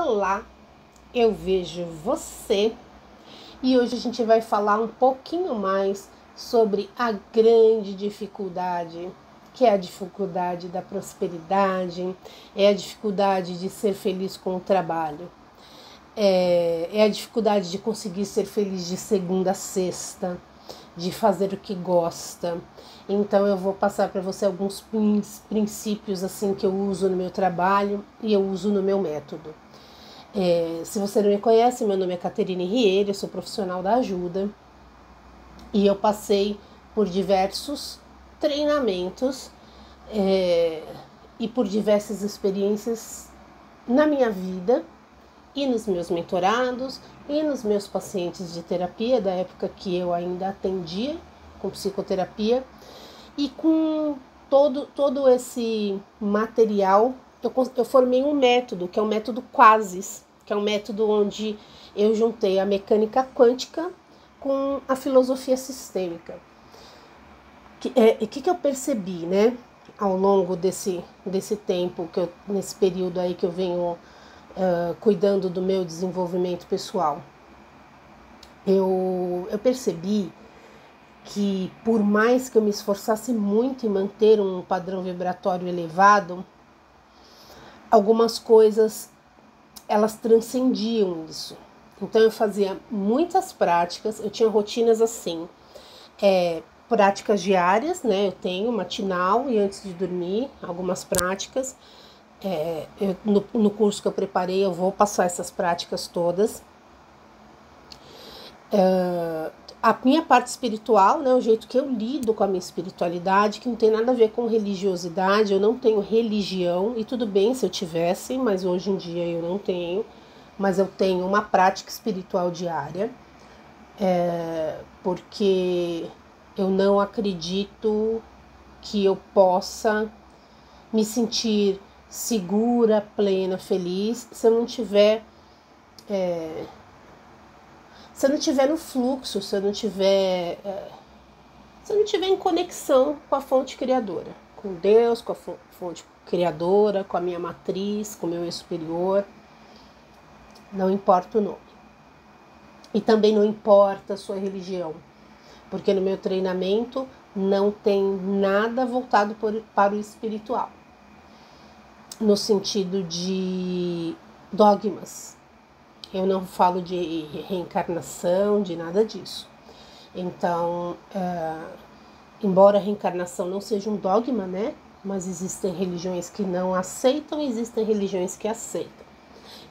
Olá, eu vejo você e hoje a gente vai falar um pouquinho mais sobre a grande dificuldade, que é a dificuldade da prosperidade, é a dificuldade de ser feliz com o trabalho, é a dificuldade de conseguir ser feliz de segunda a sexta, de fazer o que gosta. Então eu vou passar para você alguns princípios assim que eu uso no meu trabalho e eu uso no meu método. Se você não me conhece, meu nome é Caterine Rier, eu sou profissional da ajuda e eu passei por diversos treinamentos e por diversas experiências na minha vida e nos meus mentorados e nos meus pacientes de terapia, da época que eu ainda atendia com psicoterapia, e com todo esse material eu formei um método, que é o método Quasis, que é um método onde eu juntei a mecânica quântica com a filosofia sistêmica. O que eu percebi, né, ao longo desse tempo, nesse período aí que eu venho cuidando do meu desenvolvimento pessoal? Eu percebi que por mais que eu me esforçasse muito em manter um padrão vibratório elevado, algumas coisas elas transcendiam isso. Então eu fazia muitas práticas, eu tinha rotinas assim, práticas diárias, né? Eu tenho matinal e antes de dormir, algumas práticas. No curso que eu preparei, eu vou passar essas práticas todas. A minha parte espiritual, né, o jeito que eu lido com a minha espiritualidade, que não tem nada a ver com religiosidade, eu não tenho religião, e tudo bem se eu tivesse, mas hoje em dia eu não tenho, mas eu tenho uma prática espiritual diária, porque eu não acredito que eu possa me sentir segura, plena, feliz, se eu não tiver no fluxo, se eu não tiver em conexão com a fonte criadora, com Deus, com a fonte criadora, com a minha matriz, com o meu eu superior, não importa o nome. E também não importa a sua religião, porque no meu treinamento não tem nada voltado para o espiritual, no sentido de dogmas. Eu não falo de reencarnação, de nada disso. Então, embora a reencarnação não seja um dogma, né? Mas existem religiões que não aceitam e existem religiões que aceitam.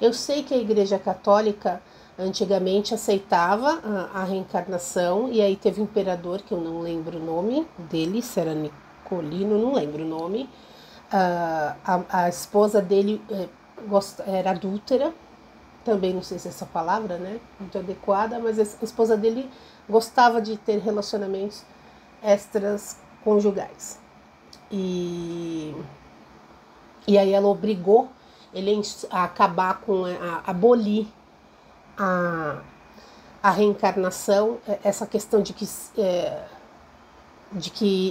Eu sei que a Igreja Católica antigamente aceitava a reencarnação, e aí teve um imperador, que eu não lembro o nome dele, se era Nicolino, não lembro o nome. A esposa dele era adúltera, também não sei se essa palavra, né, muito adequada, mas a esposa dele gostava de ter relacionamentos extras conjugais. E aí ela obrigou ele a acabar com, a abolir a reencarnação, essa questão de que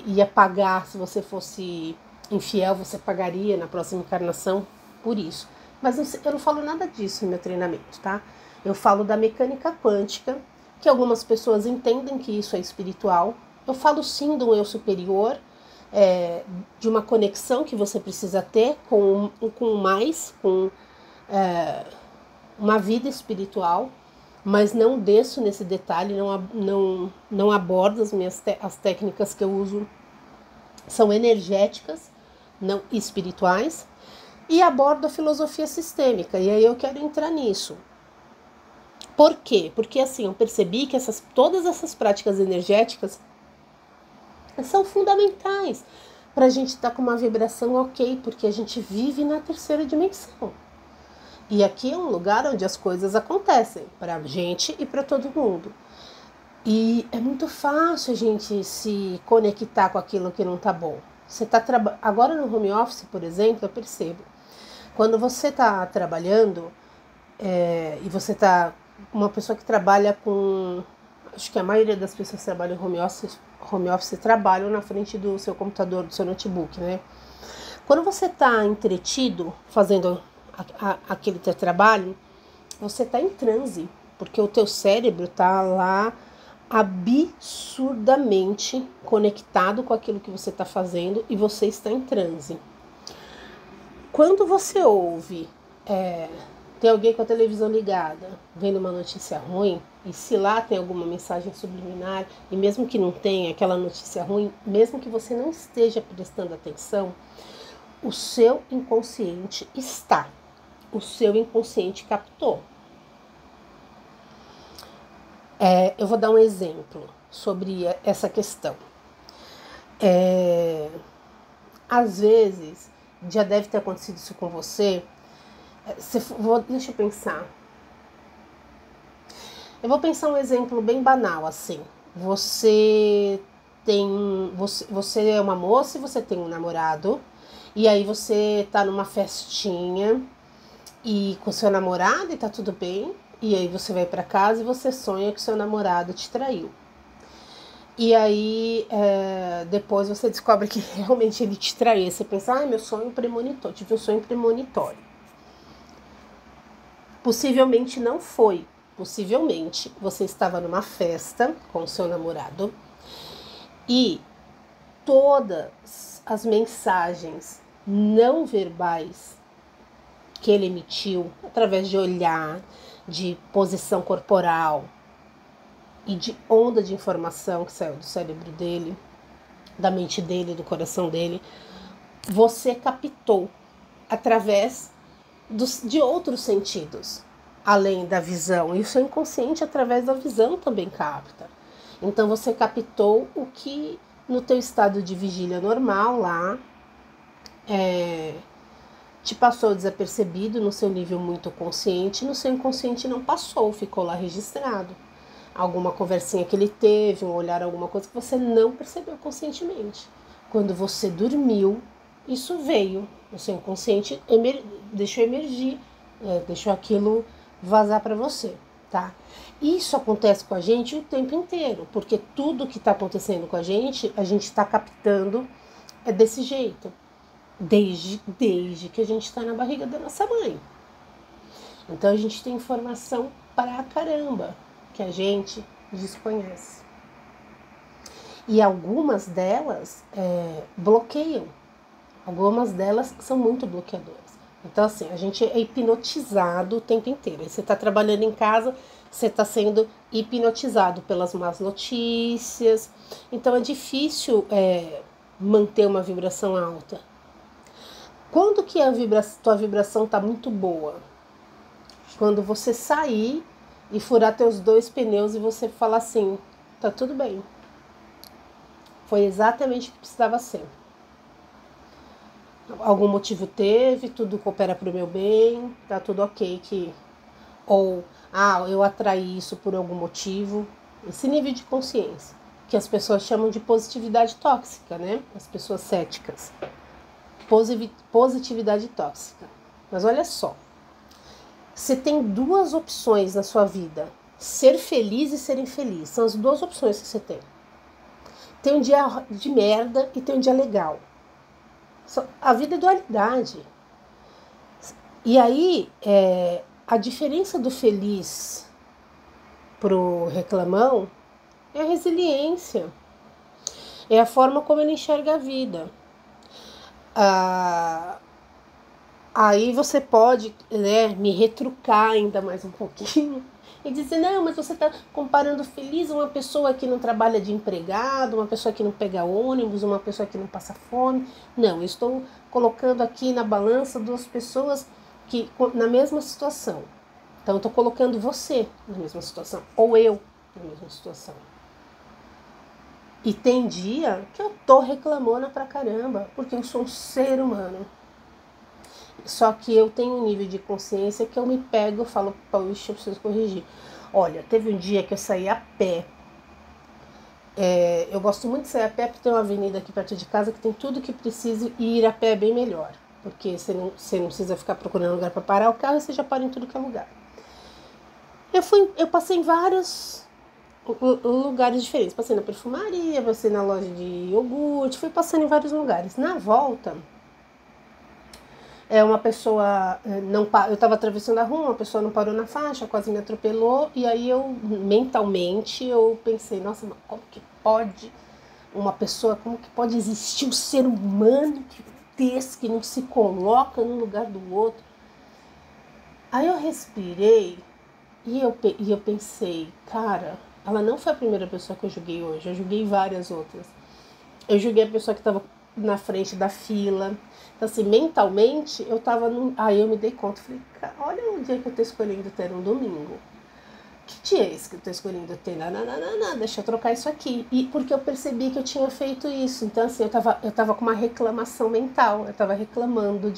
ia pagar, se você fosse infiel, você pagaria na próxima encarnação por isso. Mas eu não falo nada disso no meu treinamento, tá? Eu falo da mecânica quântica, que algumas pessoas entendem que isso é espiritual. Eu falo sim do eu superior, de uma conexão que você precisa ter com uma vida espiritual, mas não desço nesse detalhe, não abordo as técnicas que eu uso, são energéticas, não espirituais. E abordo a filosofia sistêmica, e aí eu quero entrar nisso. Por quê? Porque assim, eu percebi que todas essas práticas energéticas são fundamentais para a gente estar com uma vibração ok, porque a gente vive na terceira dimensão. E aqui é um lugar onde as coisas acontecem, para a gente e para todo mundo. E é muito fácil a gente se conectar com aquilo que não está bom. Agora no home office, por exemplo, eu percebo. Quando você está trabalhando, e você está uma pessoa que trabalha com... Acho que a maioria das pessoas que trabalham em home office trabalham na frente do seu computador, do seu notebook, né? Quando você está entretido, fazendo aquele teu trabalho, você está em transe, porque o teu cérebro está lá absurdamente conectado com aquilo que você está fazendo e você está em transe. Quando você ouve, tem alguém com a televisão ligada, vendo uma notícia ruim, e se lá tem alguma mensagem subliminar, e mesmo que não tenha aquela notícia ruim, mesmo que você não esteja prestando atenção, o seu inconsciente o seu inconsciente captou. Eu vou dar um exemplo sobre essa questão. Às vezes, já deve ter acontecido isso com você. Deixa eu pensar. Eu vou pensar um exemplo bem banal, assim. Você é uma moça e você tem um namorado. E aí você tá numa festinha e com seu namorado e tá tudo bem. E aí você vai pra casa e você sonha que seu namorado te traiu. E aí depois você descobre que realmente ele te traiu. Você pensa, meu sonho premonitório, tive um sonho premonitório. Possivelmente não foi. Possivelmente você estava numa festa com o seu namorado e todas as mensagens não verbais que ele emitiu, através de olhar, de posição corporal e de onda de informação que saiu do cérebro dele, da mente dele, do coração dele, você captou através de outros sentidos, além da visão. E o seu inconsciente, através da visão, também capta. Então você captou o que no teu estado de vigília normal lá te passou desapercebido no seu nível muito consciente, no seu inconsciente não passou, ficou lá registrado. Alguma conversinha que ele teve, um olhar, alguma coisa que você não percebeu conscientemente. Quando você dormiu, isso veio. O seu inconsciente deixou emergir, deixou aquilo vazar para você, tá? Isso acontece com a gente o tempo inteiro, porque tudo que está acontecendo com a gente está captando desse jeito. Desde que a gente está na barriga da nossa mãe. Então a gente tem informação pra caramba que a gente desconhece. E algumas delas bloqueiam. Algumas delas são muito bloqueadoras. Então assim, a gente é hipnotizado o tempo inteiro. Aí você está trabalhando em casa, você está sendo hipnotizado pelas más notícias. Então é difícil manter uma vibração alta. Quando que tua vibração está muito boa? Quando você sair e furar teus 2 pneus e você falar assim, tá tudo bem. Foi exatamente o que precisava ser. Algum motivo teve, tudo coopera para o meu bem, tá tudo ok. Ou, eu atraí isso por algum motivo. Esse nível de consciência, que as pessoas chamam de positividade tóxica, né? As pessoas céticas. Positividade tóxica. Mas olha só, você tem 2 opções na sua vida: ser feliz e ser infeliz. São as 2 opções que você tem. Tem um dia de merda e tem um dia legal. A vida é dualidade. E aí, a diferença do feliz pro reclamão é a resiliência. É a forma como ele enxerga a vida. Aí você pode me retrucar ainda mais um pouquinho e dizer, não, mas você está comparando feliz uma pessoa que não trabalha de empregado, uma pessoa que não pega ônibus, uma pessoa que não passa fome. Não, eu estou colocando aqui na balança 2 pessoas que na mesma situação. Então eu estou colocando você na mesma situação, ou eu na mesma situação. E tem dia que eu tô reclamando pra caramba, porque eu sou um ser humano. Só que eu tenho um nível de consciência que eu me pego e falo, poxa, eu preciso corrigir. Olha, teve um dia que eu saí a pé. Eu gosto muito de sair a pé porque tem uma avenida aqui perto de casa que tem tudo que precisa e ir a pé é bem melhor. Porque você não precisa ficar procurando lugar para parar o carro e você já para em tudo que é lugar. Eu passei em vários lugares diferentes. Passei na perfumaria, passei na loja de iogurte, fui passando em vários lugares. Na volta, Uma pessoa não eu estava atravessando a rua, uma pessoa não parou na faixa, quase me atropelou, e aí eu mentalmente eu pensei, nossa, mas como que pode uma pessoa, como que pode existir um ser humano que não se coloca no lugar do outro? Aí eu respirei e eu pensei, cara, ela não foi a primeira pessoa que eu julguei hoje, eu julguei várias outras. Eu julguei a pessoa que estava na frente da fila. Então, assim, mentalmente, eu estava Aí eu me dei conta, falei, cara, olha o dia que eu estou escolhendo ter um domingo. Que dia é esse que eu estou escolhendo ter? Não, deixa eu trocar isso aqui. E porque eu percebi que eu tinha feito isso. Então, assim, eu tava com uma reclamação mental, eu estava reclamando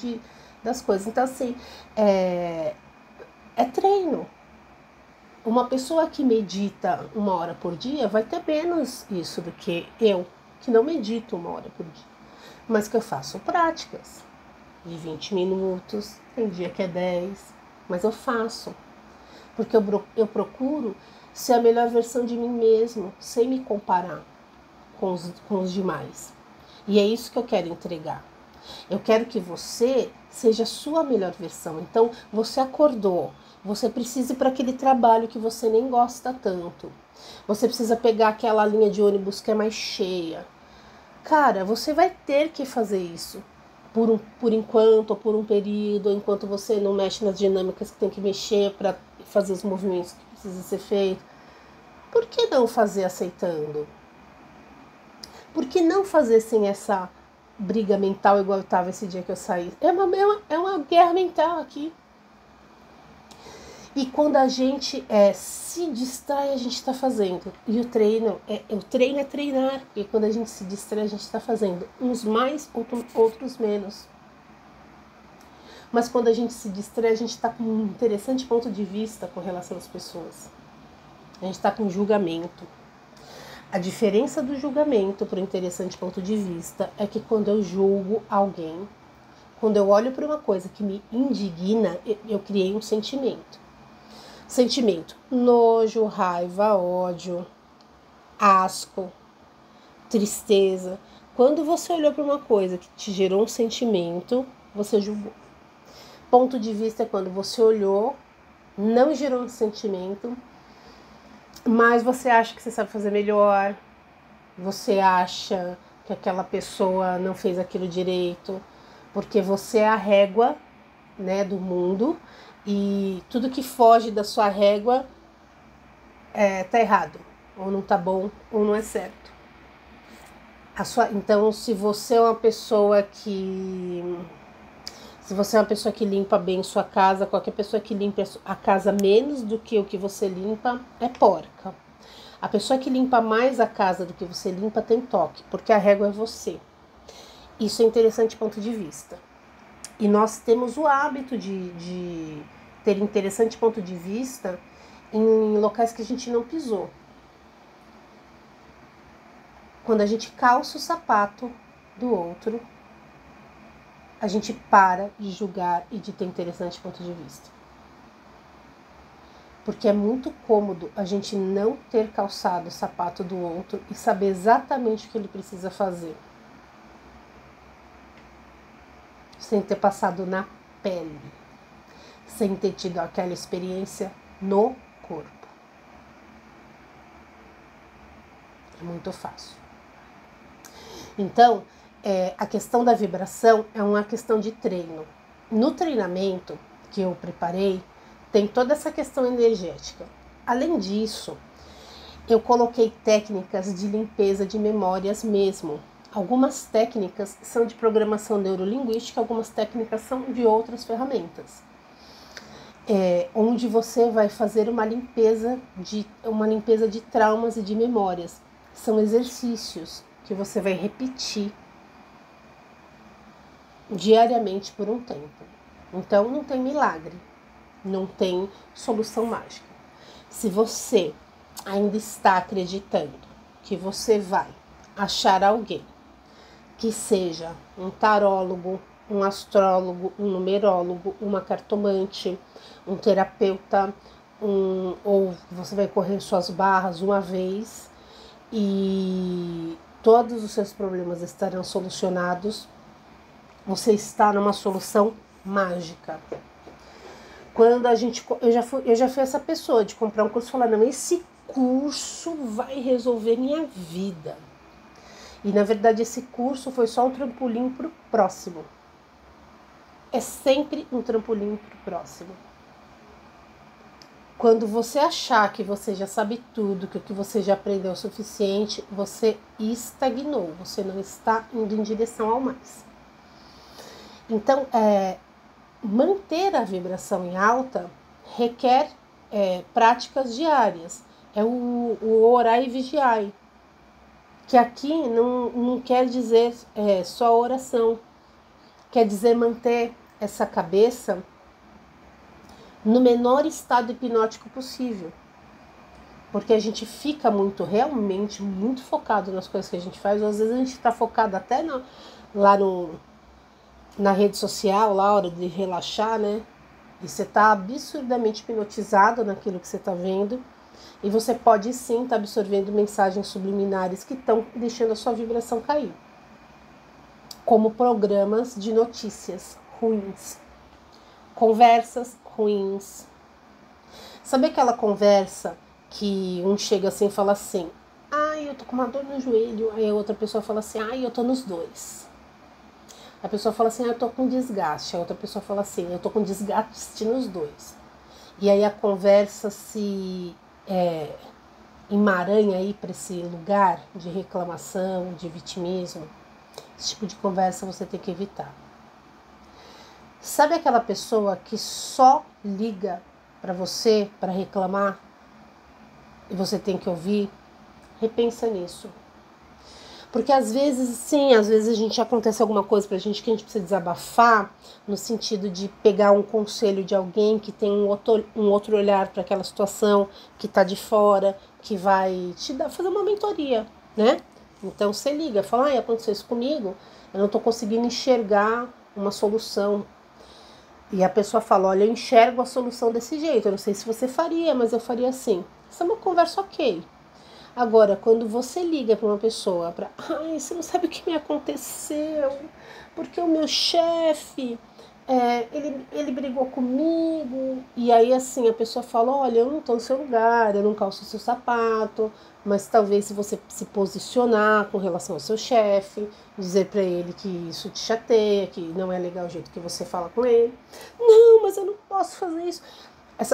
das coisas. Então, assim, é treino. Uma pessoa que medita 1 hora por dia vai ter menos isso do que eu, que não medito 1 hora por dia, mas que eu faço práticas de 20 minutos, tem dia que é 10, mas eu faço, porque eu procuro ser a melhor versão de mim mesmo, sem me comparar com os demais. E é isso que eu quero entregar. Eu quero que você seja a sua melhor versão. Então, você acordou, você precisa ir para aquele trabalho que você nem gosta tanto. Você precisa pegar aquela linha de ônibus que é mais cheia. Cara, você vai ter que fazer isso por enquanto, ou por um período, enquanto você não mexe nas dinâmicas que tem que mexer para fazer os movimentos que precisam ser feitos. Por que não fazer aceitando? Por que não fazer sem essa briga mental igual eu estava esse dia que eu saí? É uma guerra mental aqui. E quando a gente se distrai, a gente está fazendo. E o treino é treinar. E quando a gente se distrai, a gente está fazendo. Uns mais, outros menos. Mas quando a gente se distrai, a gente está com um interessante ponto de vista com relação às pessoas. A gente está com julgamento. A diferença do julgamento para o interessante ponto de vista é que quando eu julgo alguém, quando eu olho para uma coisa que me indigna, eu criei um sentimento. Sentimento: nojo, raiva, ódio, asco, tristeza. Quando você olhou para uma coisa que te gerou um sentimento, você julgou. Ponto de vista é quando você olhou, não gerou um sentimento, mas você acha que você sabe fazer melhor, você acha que aquela pessoa não fez aquilo direito, porque você é a régua, né, do mundo, e tudo que foge da sua régua tá errado, ou não tá bom, ou não é certo. Então, se você é uma pessoa que limpa bem sua casa, qualquer pessoa que limpa a casa menos do que o que você limpa é porca. A pessoa que limpa mais a casa do que você limpa tem toque, porque a régua é você. Isso é interessante ponto de vista. E nós temos o hábito de ter interessante ponto de vista em locais que a gente não pisou. Quando a gente calça o sapato do outro, a gente para de julgar e de ter interessante ponto de vista. Porque é muito cômodo a gente não ter calçado o sapato do outro e saber exatamente o que ele precisa fazer. Sem ter passado na pele. Sem ter tido aquela experiência no corpo. É muito fácil. Então, a questão da vibração é uma questão de treino. No treinamento que eu preparei, tem toda essa questão energética. Além disso, eu coloquei técnicas de limpeza de memórias mesmo. Algumas técnicas são de programação neurolinguística, algumas técnicas são de outras ferramentas. Onde você vai fazer uma limpeza de traumas e de memórias. São exercícios que você vai repetir diariamente por um tempo. Então, não tem milagre, não tem solução mágica. Se você ainda está acreditando que você vai achar alguém que seja um tarólogo, um astrólogo, um numerólogo, uma cartomante, um terapeuta, ou você vai correr suas barras uma vez e todos os seus problemas estarão solucionados, você está numa solução mágica. Quando eu já fui essa pessoa de comprar um curso e falar, não, esse curso vai resolver minha vida. E na verdade esse curso foi só um trampolim para o próximo. É sempre um trampolim para o próximo. Quando você achar que você já sabe tudo, que o que você já aprendeu é o suficiente, você estagnou, você não está indo em direção ao mais. Então, manter a vibração em alta requer práticas diárias. É o orar e vigiar, que aqui não quer dizer só oração, quer dizer manter essa cabeça no menor estado hipnótico possível. Porque a gente fica realmente muito focado nas coisas que a gente faz, ou às vezes a gente está focado até na rede social, lá, a hora de relaxar, né? E você está absurdamente hipnotizado naquilo que você está vendo. E você pode sim estar absorvendo mensagens subliminares que estão deixando a sua vibração cair. Como programas de notícias ruins. Conversas ruins. Sabe aquela conversa que um chega assim e fala assim, ai, eu tô com uma dor no joelho. Aí a outra pessoa fala assim, ai, eu tô nos dois. A pessoa fala assim, eu tô com desgaste. A outra pessoa fala assim, eu tô com desgaste nos dois. E aí a conversa se emaranha aí para esse lugar de reclamação, de vitimismo. Esse tipo de conversa você tem que evitar. Sabe aquela pessoa que só liga para você para reclamar e você tem que ouvir? Repensa nisso. Porque às vezes a gente acontece alguma coisa pra gente que a gente precisa desabafar, no sentido de pegar um conselho de alguém que tem um outro olhar para aquela situação, que tá de fora, que vai te fazer uma mentoria, né? Então você liga, fala, aconteceu isso comigo, eu não tô conseguindo enxergar uma solução. E a pessoa fala, olha, eu enxergo a solução desse jeito, eu não sei se você faria, mas eu faria assim. Essa é uma conversa ok. Agora, quando você liga para uma pessoa, você não sabe o que me aconteceu, porque o meu chefe, ele brigou comigo, e aí assim a pessoa fala, olha, eu não estou no seu lugar, eu não calço o seu sapato, mas talvez se você se posicionar com relação ao seu chefe, dizer para ele que isso te chateia, que não é legal o jeito que você fala com ele, não, mas eu não posso fazer isso.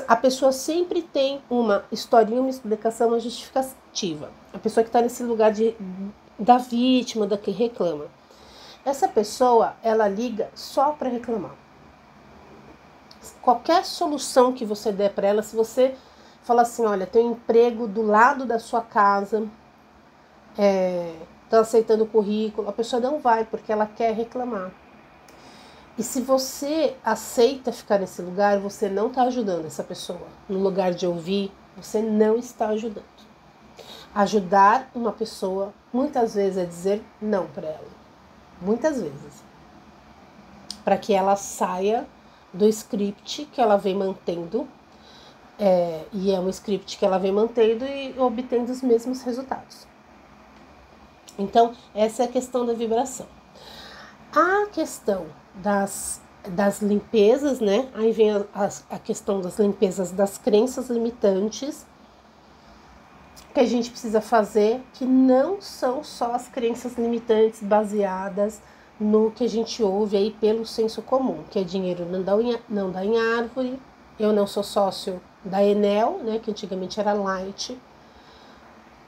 A pessoa sempre tem uma historinha, uma explicação, uma justificativa. A pessoa que está nesse lugar da vítima, da que reclama. Essa pessoa, ela liga só para reclamar. Qualquer solução que você der para ela, se você falar assim, olha, tem um emprego do lado da sua casa, está aceitando o currículo, a pessoa não vai, porque ela quer reclamar. E se você aceita ficar nesse lugar, você não está ajudando essa pessoa. No lugar de ouvir, você não está ajudando. Ajudar uma pessoa, muitas vezes, é dizer não para ela. Muitas vezes. Para que ela saia do script que ela vem mantendo. E é um script que ela vem mantendo e obtendo os mesmos resultados. Então, essa é a questão da vibração. A questão das limpezas, né? Aí vem a questão das limpezas das crenças limitantes que a gente precisa fazer, que não são só as crenças limitantes baseadas no que a gente ouve aí pelo senso comum, que é dinheiro não dá em árvore, eu não sou sócio da Enel, né? Que antigamente era Light.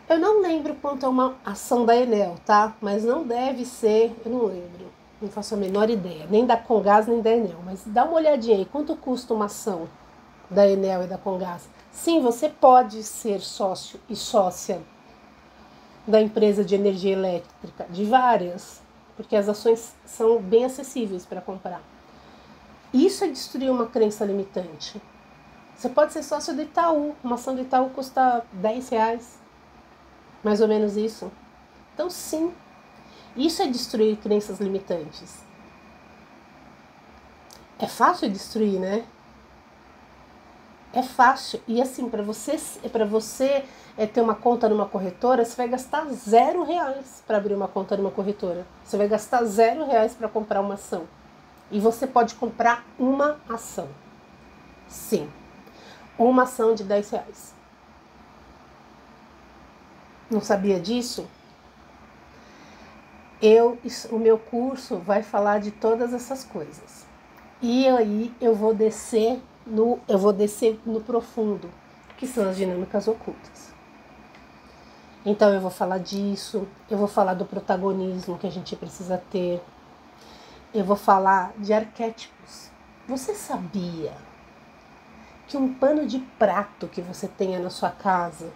Eu não lembro quanto é uma ação da Enel, tá? Mas não deve ser, eu não lembro. Não faço a menor ideia, nem da Comgás, nem da Enel. Mas dá uma olhadinha aí, quanto custa uma ação da Enel e da Comgás? Sim, você pode ser sócio e sócia da empresa de energia elétrica, de várias, porque as ações são bem acessíveis para comprar. Isso é destruir uma crença limitante. Você pode ser sócio do Itaú, uma ação do Itaú custa R$10, mais ou menos isso. Então sim, isso é destruir crenças limitantes. É fácil destruir, né? É fácil. E assim, para você ter uma conta numa corretora, você vai gastar R$0 para abrir uma conta numa corretora. Você vai gastar R$0 para comprar uma ação. E você pode comprar uma ação. Sim, uma ação de R$10. Não sabia disso? O meu curso vai falar de todas essas coisas. E aí eu vou descer no profundo, que são as dinâmicas ocultas. Então eu vou falar disso, eu vou falar do protagonismo que a gente precisa ter, eu vou falar de arquétipos. Você sabia que um pano de prato que você tenha na sua casa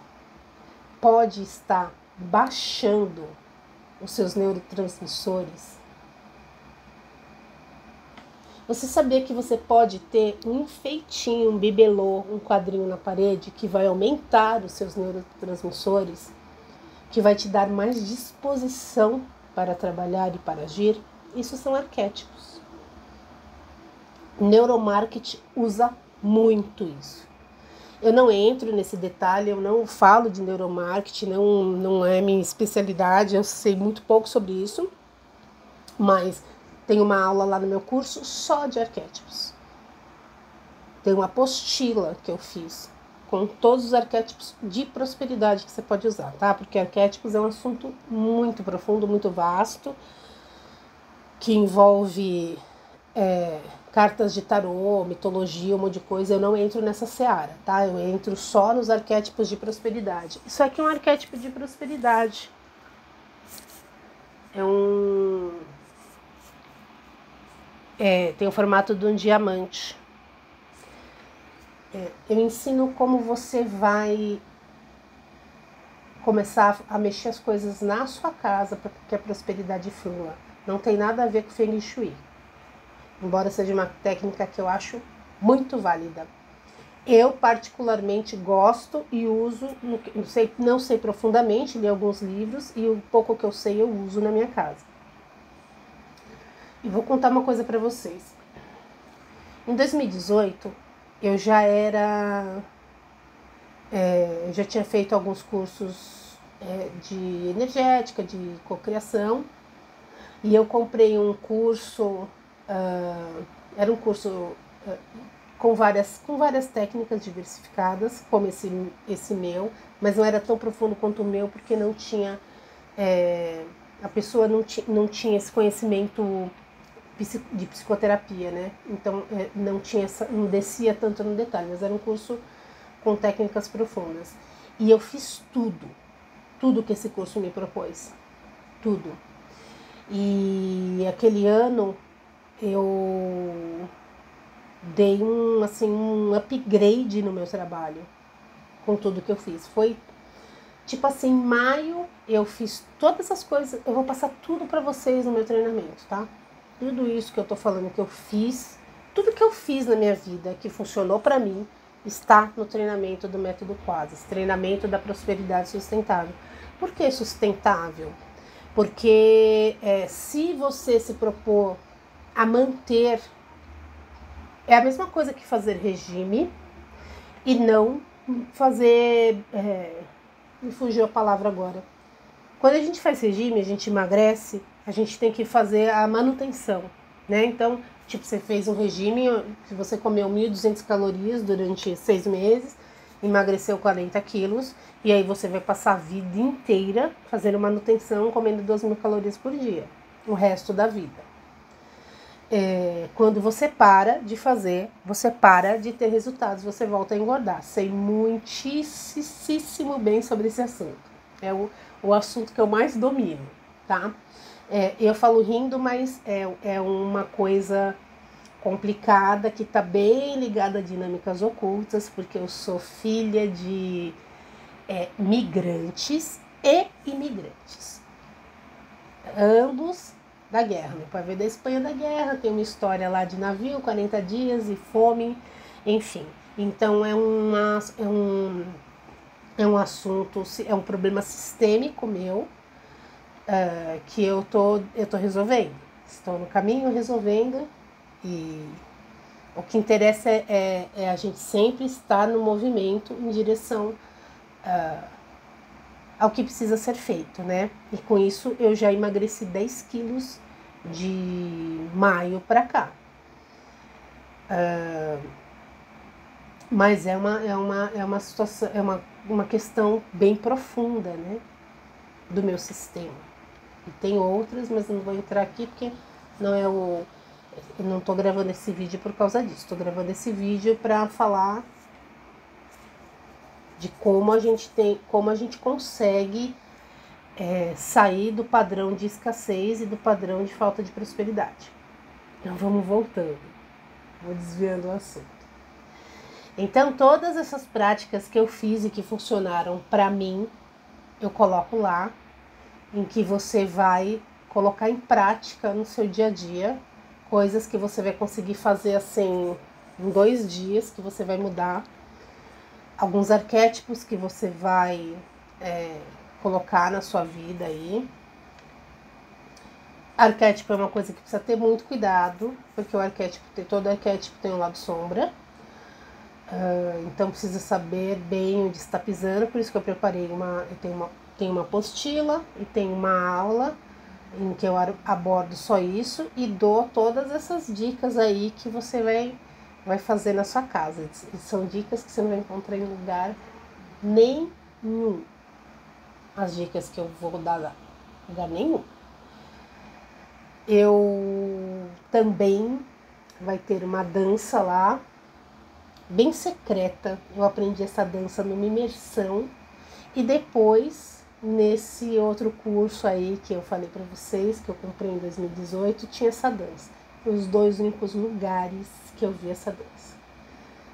pode estar baixando os seus neurotransmissores? Você sabia que você pode ter um enfeitinho, um bibelô, um quadrinho na parede que vai aumentar os seus neurotransmissores, que vai te dar mais disposição para trabalhar e para agir? Isso são arquétipos. O neuromarketing usa muito isso. Eu não entro nesse detalhe, eu não falo de neuromarketing, não é minha especialidade, eu sei muito pouco sobre isso, mas tem uma aula lá no meu curso só de arquétipos. Tem uma apostila que eu fiz com todos os arquétipos de prosperidade que você pode usar, tá? Porque arquétipos é um assunto muito profundo, muito vasto, que envolve cartas de tarô, mitologia, um monte de coisa. Eu não entro nessa seara, tá? Eu entro só nos arquétipos de prosperidade. Isso aqui é um arquétipo de prosperidade. Tem o formato de um diamante. Eu ensino como você vai começar a mexer as coisas na sua casa para que a prosperidade flua. Não tem nada a ver com Feng Shui, embora seja uma técnica que eu acho muito válida. Eu particularmente gosto e uso, não sei profundamente, li alguns livros e o pouco que eu sei eu uso na minha casa. E vou contar uma coisa para vocês. Em 2018, eu já tinha feito alguns cursos de energética, de cocriação, e eu comprei um curso, era um curso com várias técnicas diversificadas, como esse meu, mas não era tão profundo quanto o meu, porque não tinha, a pessoa não tinha esse conhecimento de psicoterapia, né? Então não descia tanto no detalhe, mas era um curso com técnicas profundas. E eu fiz tudo que esse curso me propôs, tudo. E aquele ano eu dei um upgrade no meu trabalho com tudo que eu fiz. Foi tipo assim, em maio eu fiz todas essas coisas, eu vou passar tudo para vocês no meu treinamento, tá? Tudo isso que eu tô falando que eu fiz, tudo que eu fiz na minha vida que funcionou para mim, está no treinamento do Método Quasis, treinamento da prosperidade sustentável. Por que sustentável? Porque se você se propor a manter, é a mesma coisa que fazer regime e não fazer, me fugiu a palavra agora. Quando a gente faz regime, a gente emagrece, a gente tem que fazer a manutenção, né? Então, tipo, você fez um regime, se você comeu 1.200 calorias durante 6 meses, emagreceu 40 quilos, e aí você vai passar a vida inteira fazendo manutenção, comendo 2.000 calorias por dia, o resto da vida. Quando você para de fazer, você para de ter resultados, você volta a engordar. Sei muitíssimo bem sobre esse assunto. É o assunto que eu mais domino, tá? Eu falo rindo, mas é uma coisa complicada que está bem ligada a dinâmicas ocultas, porque eu sou filha de migrantes e imigrantes. Ambos da guerra. Meu pai veio da Espanha da guerra, tem uma história lá de navio, 40 dias e fome, enfim. Então é um assunto, é um problema sistêmico meu, que eu tô resolvendo. Estou no caminho resolvendo, e o que interessa é a gente sempre estar no movimento em direção ao que precisa ser feito, né? E com isso eu já emagreci 10 quilos de maio para cá. Mas é uma situação, uma questão bem profunda, né, do meu sistema. E tem outras, mas eu não vou entrar aqui porque não é o... Eu não estou gravando esse vídeo por causa disso. Estou gravando esse vídeo para falar de como a gente consegue sair do padrão de escassez e do padrão de falta de prosperidade. Então vamos voltando. Vou desviando o assunto. Então todas essas práticas que eu fiz e que funcionaram para mim, eu coloco lá, em que você vai colocar em prática no seu dia a dia, coisas que você vai conseguir fazer assim em 2 dias, que você vai mudar, alguns arquétipos que você vai colocar na sua vida aí. Arquétipo é uma coisa que precisa ter muito cuidado, porque todo arquétipo tem um lado sombra. Então precisa saber bem onde está pisando, por isso que eu preparei tenho uma apostila e tem uma aula em que eu abordo só isso e dou todas essas dicas aí que você vai fazer na sua casa. E são dicas que você não vai encontrar em lugar nenhum. As dicas que eu vou dar lá, lugar nenhum. Eu também vai ter uma dança lá, bem secreta. Eu aprendi essa dança numa imersão e depois nesse outro curso aí que eu falei para vocês, que eu comprei em 2018, tinha essa dança. Foi os 2 únicos lugares que eu vi essa dança.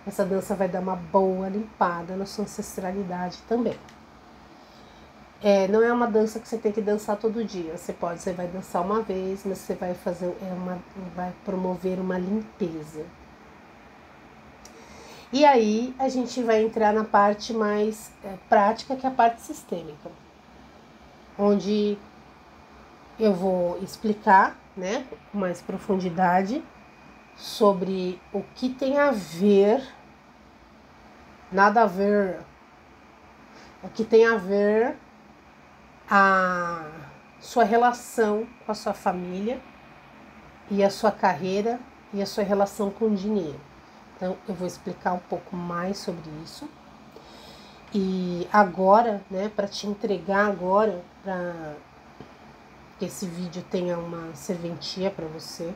Essa dança vai dar uma boa limpada na sua ancestralidade também. Não é uma dança que você tem que dançar todo dia. Você vai dançar uma vez, mas você vai vai promover uma limpeza. E aí a gente vai entrar na parte mais prática, que é a parte sistêmica, onde eu vou explicar, né, com mais profundidade sobre o que tem a ver, nada a ver, o que tem a ver a sua relação com a sua família e a sua carreira e a sua relação com o dinheiro. Então eu vou explicar um pouco mais sobre isso. E agora, né, para te entregar agora, para que esse vídeo tenha uma serventia para você,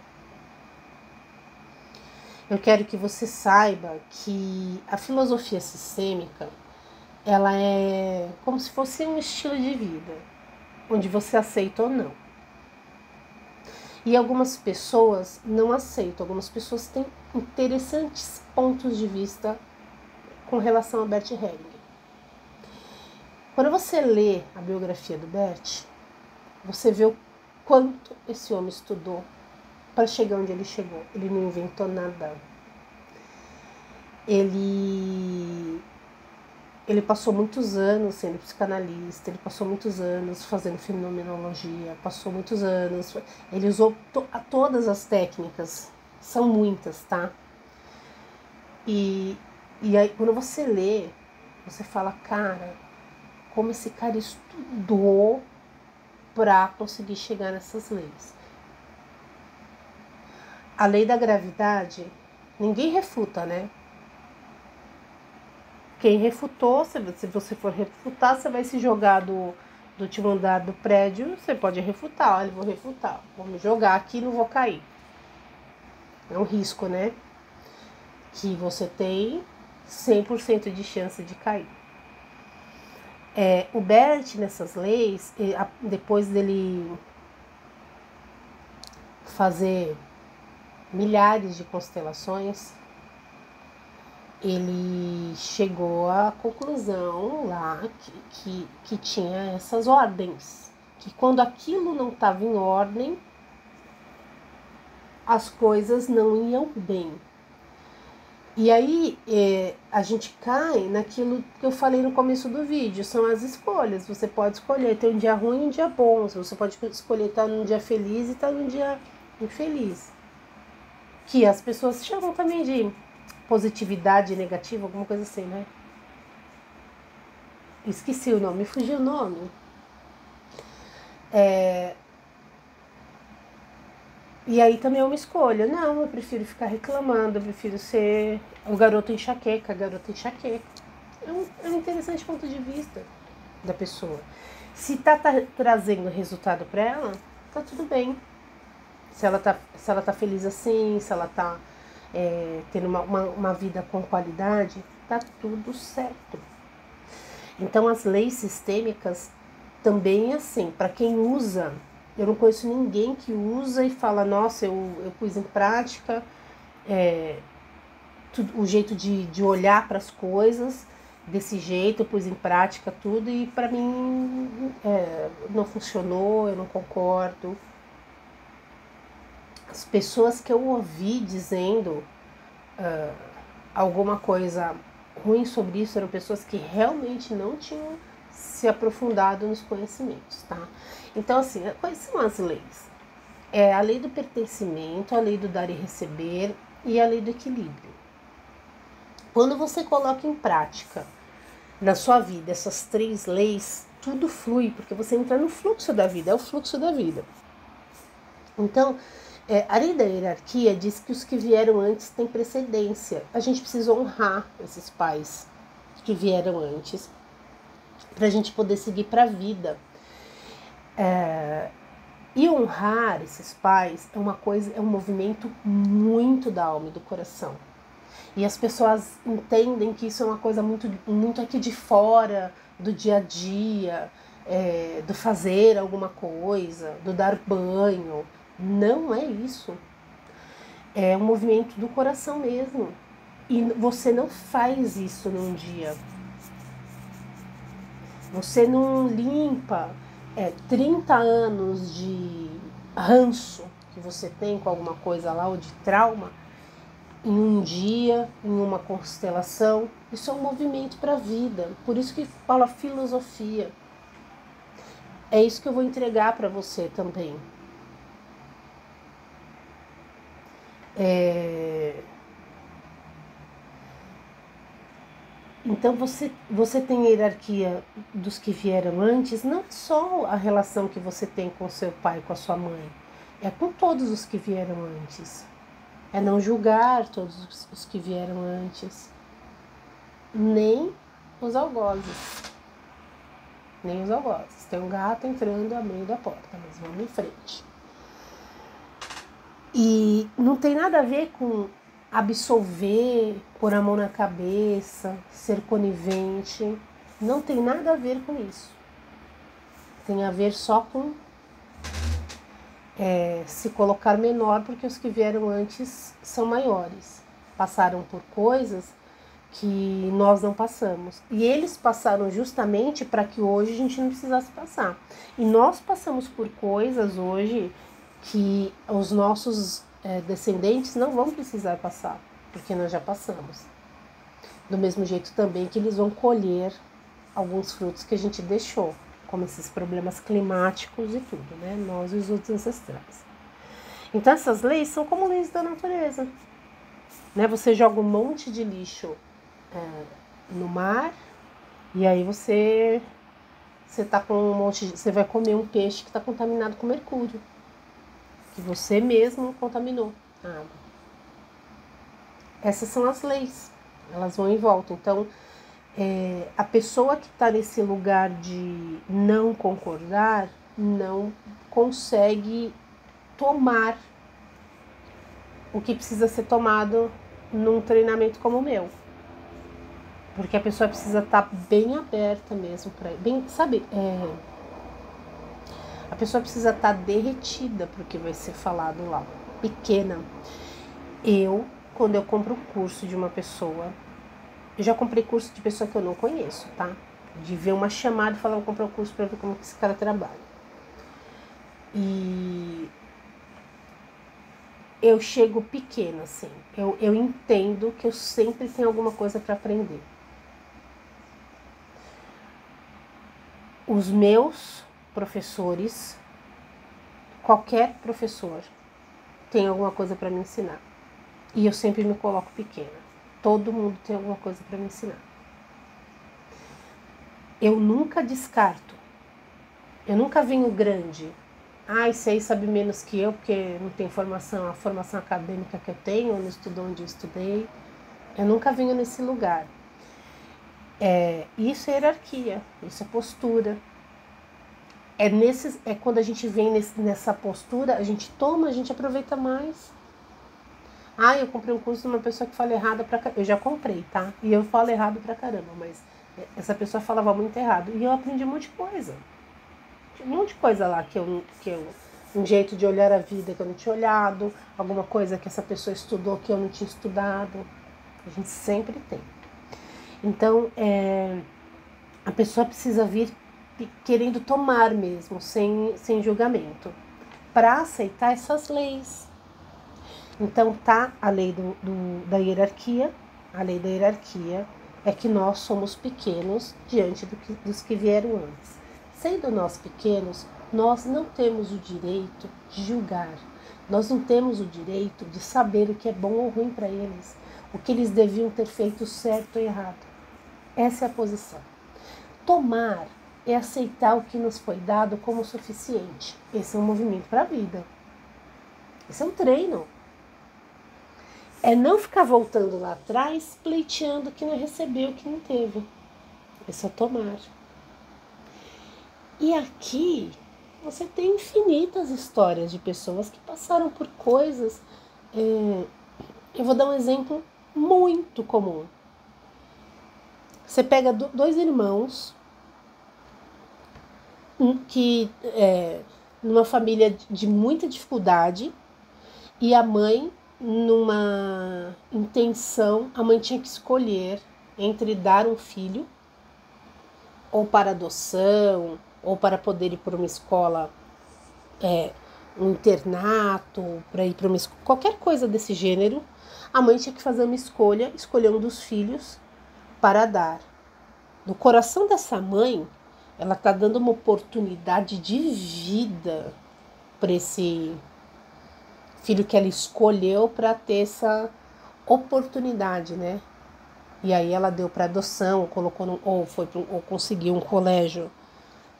eu quero que você saiba que a filosofia sistêmica, ela é como se fosse um estilo de vida, onde você aceita ou não. E algumas pessoas não aceitam, algumas pessoas têm interessantes pontos de vista com relação a Bert Hellinger. Quando você lê a biografia do Bert, você vê o quanto esse homem estudou para chegar onde ele chegou. Ele não inventou nada. Ele passou muitos anos sendo psicanalista, ele passou muitos anos fazendo fenomenologia, passou muitos anos... Ele usou todas as técnicas, são muitas, tá? E aí, quando você lê, você fala, cara, como esse cara estudou para conseguir chegar nessas leis. A lei da gravidade, ninguém refuta, né? Quem refutou, se você for refutar, você vai se jogar do último andar do prédio, você pode refutar. Olha, vou refutar, vou me jogar aqui e não vou cair. É um risco, né? Que você tem 100% de chance de cair. O Bert, nessas leis, depois dele fazer milhares de constelações, ele chegou à conclusão lá que tinha essas ordens, que quando aquilo não estava em ordem, as coisas não iam bem. E aí a gente cai naquilo que eu falei no começo do vídeo, são as escolhas. Você pode escolher ter um dia ruim e um dia bom, você pode escolher estar num dia feliz e estar num dia infeliz. Que as pessoas chamam também de positividade negativa, alguma coisa assim, né? Esqueci o nome, me fugiu o nome. E aí também é uma escolha. Não, eu prefiro ficar reclamando, eu prefiro ser o garoto enxaqueca, a garota enxaqueca. É um interessante ponto de vista da pessoa. Se tá trazendo resultado para ela, tá tudo bem. Se ela tá feliz assim, se ela tá tendo uma vida com qualidade, tá tudo certo. Então as leis sistêmicas também é assim, para quem usa, eu não conheço ninguém que usa e fala, nossa, eu pus em prática o jeito de olhar para as coisas desse jeito, eu pus em prática tudo e para mim não funcionou, eu não concordo. As pessoas que eu ouvi dizendo alguma coisa ruim sobre isso eram pessoas que realmente não tinham se aprofundado nos conhecimentos, tá? Então, assim, quais são as leis? É a lei do pertencimento, a lei do dar e receber e a lei do equilíbrio. Quando você coloca em prática na sua vida essas 3 leis, tudo flui, porque você entra no fluxo da vida, é o fluxo da vida. Então, a lei da hierarquia diz que os que vieram antes têm precedência. A gente precisa honrar esses pais que vieram antes, para a gente poder seguir para a vida. E honrar esses pais é um movimento muito da alma e do coração. E as pessoas entendem que isso é uma coisa muito, muito aqui de fora, do dia a dia, do fazer alguma coisa, do dar banho. Não é isso. É um movimento do coração mesmo. E você não faz isso num dia. Você não limpa 30 anos de ranço que você tem com alguma coisa lá, ou de trauma, em um dia, em uma constelação. Isso é um movimento para a vida. Por isso que fala filosofia. É isso que eu vou entregar para você também. Então você tem a hierarquia dos que vieram antes, não é só a relação que você tem com seu pai, com a sua mãe, é com todos os que vieram antes. É não julgar todos os que vieram antes, nem os algozes. Nem os algozes. Tem um gato entrando, abrindo a porta, mas vamos em frente. E não tem nada a ver com absolver, pôr a mão na cabeça, ser conivente. Não tem nada a ver com isso. Tem a ver só com se colocar menor, porque os que vieram antes são maiores. Passaram por coisas que nós não passamos. E eles passaram justamente para que hoje a gente não precisasse passar. E nós passamos por coisas hoje que os nossos descendentes não vão precisar passar, porque nós já passamos. Do mesmo jeito também que eles vão colher alguns frutos que a gente deixou, como esses problemas climáticos e tudo, né? Nós e os outros ancestrais. Então essas leis são como leis da natureza, né? Você joga um monte de lixo no mar e aí você tá com um monte você vai comer um peixe que está contaminado com mercúrio, que você mesmo contaminou a água. Essas são as leis, elas vão em volta. Então, a pessoa que está nesse lugar de não concordar não consegue tomar o que precisa ser tomado num treinamento como o meu. Porque a pessoa precisa estar bem aberta mesmo para bem, sabe? A pessoa precisa estar derretida para o que vai ser falado lá. Pequena. Quando eu compro um curso de uma pessoa, eu já comprei curso de pessoa que eu não conheço, tá? De ver uma chamada e falar, vou comprar um curso para ver como que esse cara trabalha. E eu chego pequena, assim. Eu entendo que eu sempre tenho alguma coisa para aprender. Os meus professores, qualquer professor, tem alguma coisa para me ensinar. E eu sempre me coloco pequena. Todo mundo tem alguma coisa para me ensinar. Eu nunca descarto. Eu nunca venho grande esse aí sabe menos que eu, porque não tem a formação acadêmica que eu tenho, não estudou onde eu estudei. Eu nunca venho nesse lugar. Isso é hierarquia, isso é postura. É quando a gente vem nessa postura, a gente toma, a gente aproveita mais. Eu comprei um curso de uma pessoa que fala errado pra caramba. Eu já comprei, tá? E eu falo errado pra caramba, mas essa pessoa falava muito errado. E eu aprendi um monte de coisa. Um monte de coisa lá um jeito de olhar a vida que eu não tinha olhado, alguma coisa que essa pessoa estudou que eu não tinha estudado. A gente sempre tem. Então, a pessoa precisa vir querendo tomar mesmo, sem julgamento, para aceitar essas leis. Então, tá a lei da hierarquia. A lei da hierarquia é que nós somos pequenos diante dos que vieram antes. Sendo nós pequenos, nós não temos o direito de julgar. Nós não temos o direito de saber o que é bom ou ruim para eles, o que eles deviam ter feito certo ou errado. Essa é a posição. Tomar é aceitar o que nos foi dado como suficiente. Esse é um movimento para a vida. Esse é um treino. É não ficar voltando lá atrás, pleiteando que não recebeu, que não teve. Esse é tomar. E aqui você tem infinitas histórias de pessoas que passaram por coisas. Eu vou dar um exemplo muito comum. Você pega dois irmãos que numa família de muita dificuldade, e a mãe, numa intenção, a mãe tinha que escolher entre dar um filho ou para adoção, ou para poder ir para uma escola, um internato, para ir para uma escola, qualquer coisa desse gênero. A mãe tinha que fazer uma escolha, escolher um dos filhos para dar. No coração dessa mãe, ela está dando uma oportunidade de vida para esse filho que ela escolheu para ter essa oportunidade, né? E aí ela deu para adoção, colocou ou conseguiu um colégio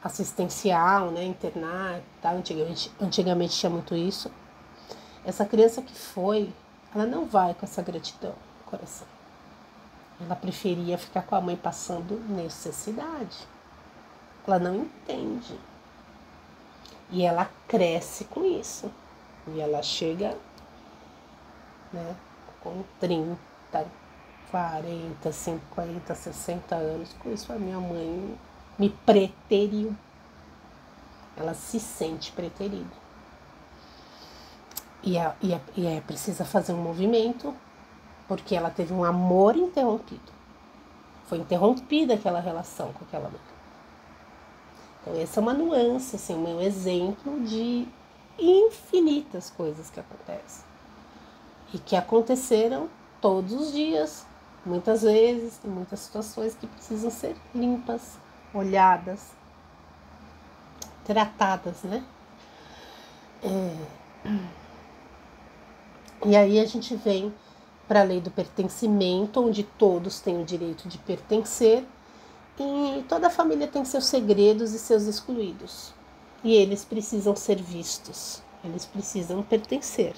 assistencial, né, internar, tá? Antigamente tinha muito isso. Essa criança que foi, ela não vai com essa gratidão no coração. Ela preferia ficar com a mãe passando necessidade. Ela não entende. E ela cresce com isso. E ela chega, né, com 30, 40, 50, 60 anos. Com isso a minha mãe me preteriu. Ela se sente preterida. E precisa fazer um movimento, porque ela teve um amor interrompido. Foi interrompida aquela relação com aquela mãe. Então essa é uma nuance, assim, um exemplo de infinitas coisas que acontecem. E que aconteceram todos os dias, muitas vezes, em muitas situações que precisam ser limpas, olhadas, tratadas, né? E aí a gente vem para a lei do pertencimento, onde todos têm o direito de pertencer, e toda família tem seus segredos e seus excluídos. E eles precisam ser vistos, eles precisam pertencer.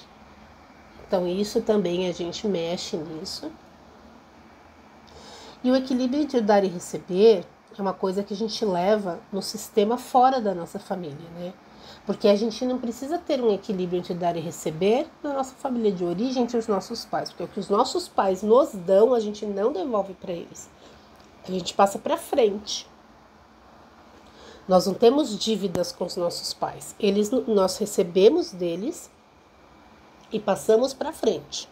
Então isso também a gente mexe nisso. E o equilíbrio entre o dar e receber é uma coisa que a gente leva no sistema fora da nossa família, né? Porque a gente não precisa ter um equilíbrio entre dar e receber na nossa família de origem, entre os nossos pais. Porque o que os nossos pais nos dão, a gente não devolve para eles. A gente passa para frente. Nós não temos dívidas com os nossos pais. Nós recebemos deles e passamos para frente.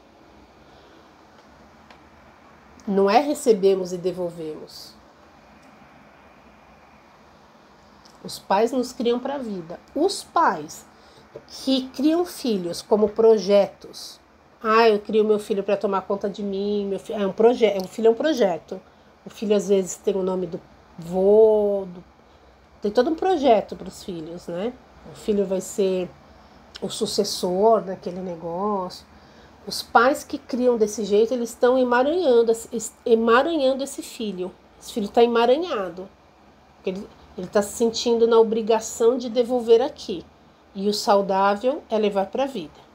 Não é recebemos e devolvemos. Os pais nos criam para a vida. Os pais que criam filhos como projetos. Eu crio meu filho para tomar conta de mim. Meu filho é um projeto. O filho é um projeto. O filho às vezes tem o nome do vô. Tem todo um projeto para os filhos, né? O filho vai ser o sucessor daquele negócio. Os pais que criam desse jeito, eles estão emaranhando esse filho. Esse filho está emaranhado. Ele está se sentindo na obrigação de devolver aqui. e o saudável é levar para a vida.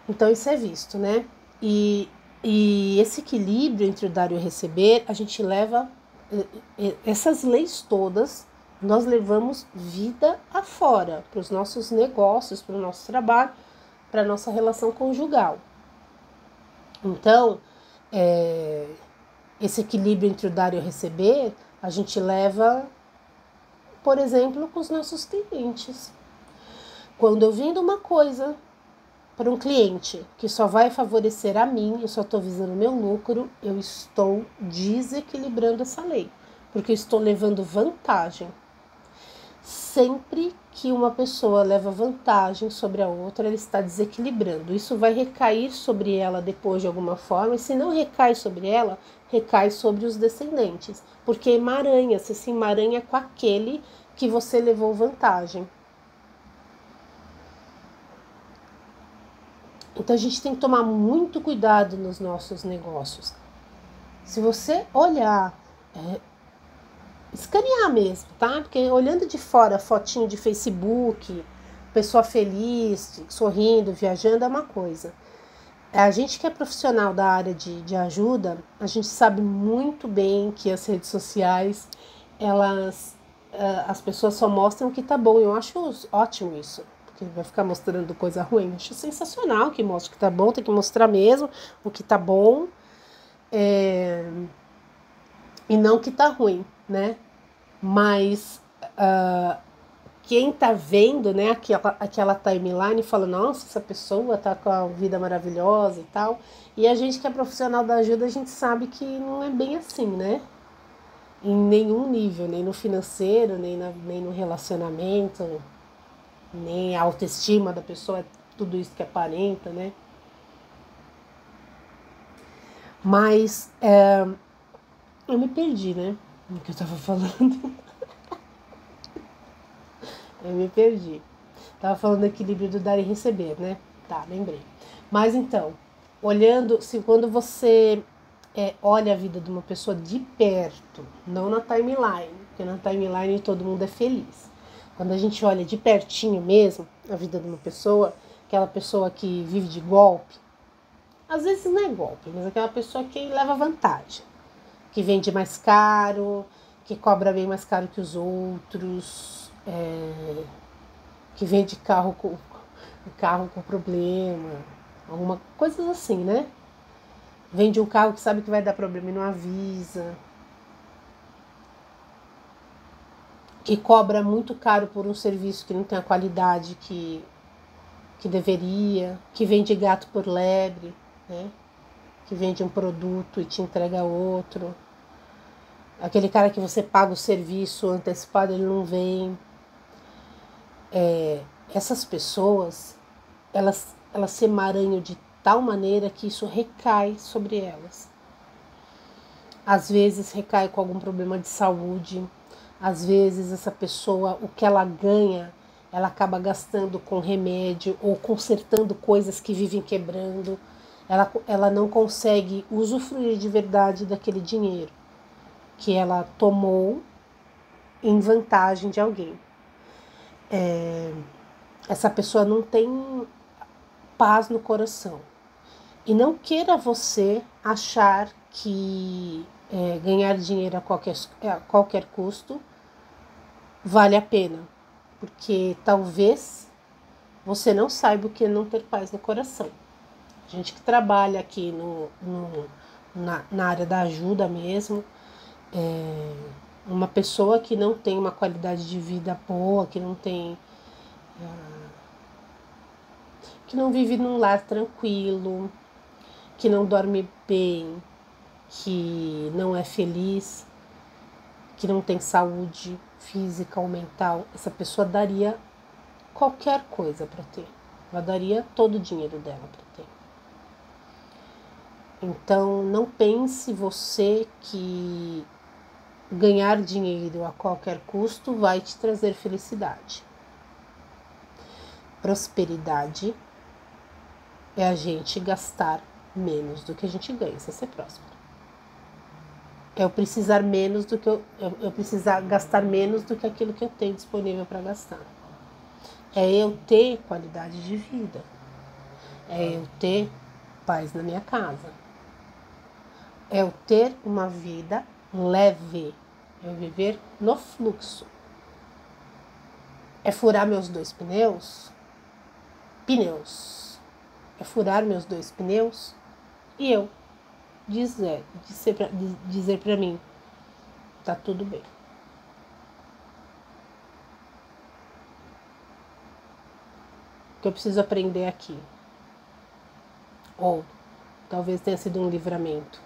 Então isso é visto, né? E esse equilíbrio entre o dar e o receber, a gente leva essas leis todas, nós levamos vida afora, para os nossos negócios, para o nosso trabalho, para a nossa relação conjugal. Então, esse equilíbrio entre o dar e o receber, a gente leva, por exemplo, com os nossos clientes. Quando eu vendo uma coisa para um cliente que só vai favorecer a mim, eu só estou visando o meu lucro, eu estou desequilibrando essa lei, porque eu estou levando vantagem. Sempre que uma pessoa leva vantagem sobre a outra, ela está desequilibrando. Isso vai recair sobre ela depois de alguma forma, e se não recai sobre ela, recai sobre os descendentes, porque emaranha, se emaranha com aquele que você levou vantagem. Então a gente tem que tomar muito cuidado nos nossos negócios. Se você olhar, escanear mesmo, tá? Porque olhando de fora, fotinho de Facebook, pessoa feliz, sorrindo, viajando é uma coisa. A gente que é profissional da área de ajuda, a gente sabe muito bem que as redes sociais, as pessoas só mostram o que tá bom. Eu acho ótimo isso. Que vai ficar mostrando coisa ruim. Acho sensacional que mostre o que tá bom, tem que mostrar mesmo o que tá bom e não o que tá ruim, né? Mas quem tá vendo, né, aquela timeline fala, nossa, essa pessoa tá com a vida maravilhosa e tal. E a gente que é profissional da ajuda, a gente sabe que não é bem assim, né? Em nenhum nível, nem no financeiro, nem no relacionamento, nem a autoestima da pessoa, é tudo isso que aparenta, né? Mas eu me perdi, né? O que eu tava falando. Eu me perdi. Tava falando do equilíbrio do dar e receber, né? Tá, lembrei. Mas então, olhando, quando você olha a vida de uma pessoa de perto, não na timeline, porque na timeline todo mundo é feliz. Quando a gente olha de pertinho mesmo a vida de uma pessoa, aquela pessoa que vive de golpe, às vezes não é golpe, mas aquela pessoa que leva vantagem, que vende mais caro, que cobra bem mais caro que os outros, que vende carro com problema, alguma coisas assim, né? Vende um carro que sabe que vai dar problema e não avisa. Que cobra muito caro por um serviço que não tem a qualidade que deveria, que vende gato por lebre, né? Que vende um produto e te entrega outro. Aquele cara que você paga o serviço antecipado, ele não vem. Essas pessoas, elas se emaranham de tal maneira que isso recai sobre elas. Às vezes recai com algum problema de saúde. Às vezes essa pessoa, o que ela ganha, ela acaba gastando com remédio ou consertando coisas que vivem quebrando. Ela não consegue usufruir de verdade daquele dinheiro que ela tomou em vantagem de alguém. Essa pessoa não tem paz no coração. E não queira você achar que ganhar dinheiro a qualquer custo vale a pena, porque talvez você não saiba o que é não ter paz no coração. A gente que trabalha aqui na área da ajuda mesmo, uma pessoa que não tem uma qualidade de vida boa, que não vive num lar tranquilo, que não dorme bem, que não é feliz, que não tem saúde física ou mental, essa pessoa daria qualquer coisa para ter. Ela daria todo o dinheiro dela para ter. Então, não pense você que ganhar dinheiro a qualquer custo vai te trazer felicidade. Prosperidade é a gente gastar menos do que a gente ganha, isso é ser próspero. É eu precisar precisar gastar menos do que aquilo que eu tenho disponível para gastar. É eu ter qualidade de vida. É eu ter paz na minha casa. É eu ter uma vida leve. É eu viver no fluxo. É furar meus 2 pneus? É furar meus 2 pneus e eu dizer para mim, tá tudo bem. O que eu preciso aprender aqui? Ou talvez tenha sido um livramento.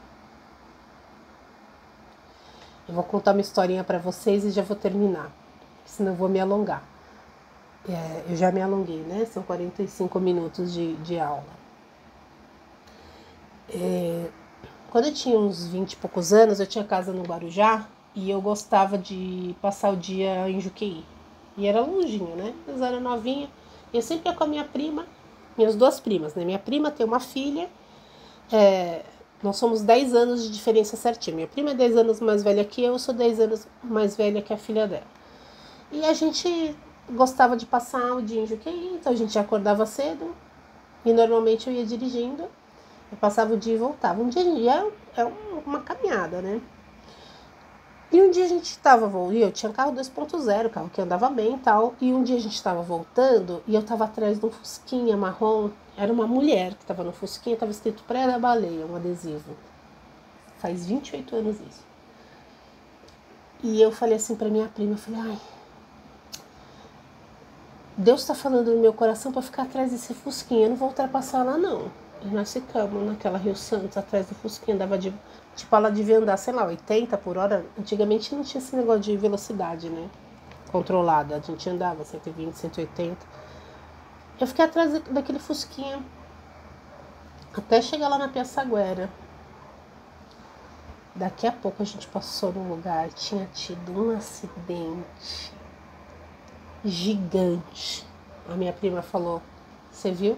Eu vou contar uma historinha para vocês e já vou terminar, senão eu vou me alongar. Eu já me alonguei, né? São 45 minutos de aula. Quando eu tinha uns 20 e poucos anos, eu tinha casa no Guarujá e eu gostava de passar o dia em Juqueí. E era longinho, né? Eu era novinha. Eu sempre ia com a minha prima, minhas 2 primas, né? Minha prima tem uma filha, nós somos 10 anos de diferença certinho. Minha prima é 10 anos mais velha que eu sou 10 anos mais velha que a filha dela. E a gente gostava de passar o dia em Juqueí, então a gente acordava cedo e normalmente eu ia dirigindo. Eu passava o dia e voltava. Um dia é uma caminhada, né? E um dia a gente estava voltando, eu tinha carro 2.0, carro que andava bem e tal. E um dia a gente estava voltando e eu estava atrás de um fusquinha marrom. Era uma mulher que estava no fusquinha, estava escrito Praia da Baleia, um adesivo. Faz 28 anos isso. E eu falei assim pra minha prima, eu falei, ai, Deus está falando no meu coração para ficar atrás desse fusquinha, eu não vou ultrapassar lá não. E nós ficamos naquela Rio Santos, atrás do fusquinha, dava de... Tipo, ela devia andar, sei lá, 80 por hora. Antigamente não tinha esse negócio de velocidade, né? Controlada. A gente andava 120, 180. Eu fiquei atrás daquele fusquinha até chegar lá na Piaçaguera. Daqui a pouco a gente passou num lugar, tinha tido um acidente gigante. A minha prima falou, você viu?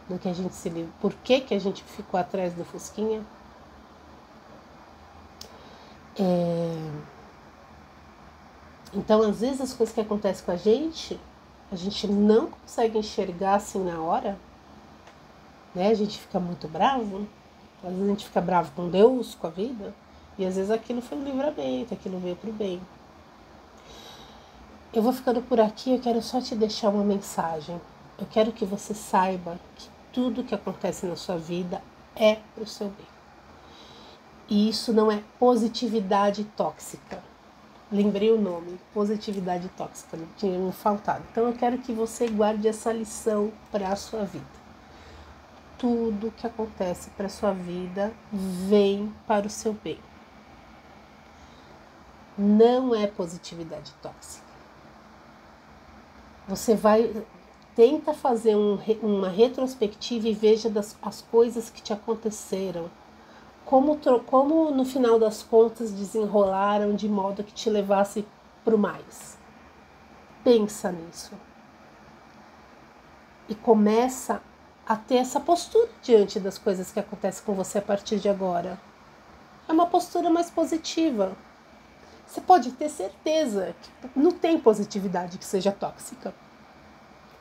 Do que a gente se livrou. Por que a gente ficou atrás do fusquinha? Então, às vezes, as coisas que acontecem com a gente não consegue enxergar assim na hora, né? A gente fica muito bravo, às vezes a gente fica bravo com Deus, com a vida, e às vezes aquilo foi um livramento, aquilo veio pro bem. Eu vou ficando por aqui, eu quero só te deixar uma mensagem. Eu quero que você saiba que tudo que acontece na sua vida é pro seu bem. E isso não é positividade tóxica. Lembrei o nome, positividade tóxica, não tinha me faltado. Então eu quero que você guarde essa lição para a sua vida. Tudo que acontece para a sua vida vem para o seu bem. Não é positividade tóxica. Você tenta fazer uma retrospectiva e veja as coisas que te aconteceram. Como no final das contas desenrolaram de modo que te levasse para o mais. Pensa nisso. E começa a ter essa postura diante das coisas que acontecem com você a partir de agora. É uma postura mais positiva. Você pode ter certeza que não tem positividade que seja tóxica.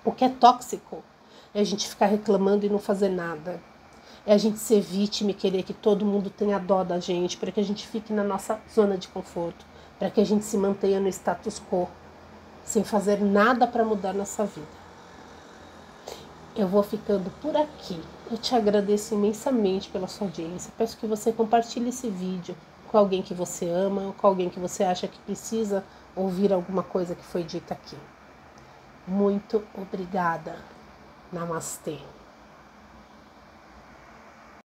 O que é tóxico é a gente ficar reclamando e não fazer nada. É a gente ser vítima e querer que todo mundo tenha dó da gente, para que a gente fique na nossa zona de conforto, para que a gente se mantenha no status quo, sem fazer nada para mudar nossa vida. Eu vou ficando por aqui. Eu te agradeço imensamente pela sua audiência. Peço que você compartilhe esse vídeo com alguém que você ama, ou com alguém que você acha que precisa ouvir alguma coisa que foi dita aqui. Muito obrigada. Namastê.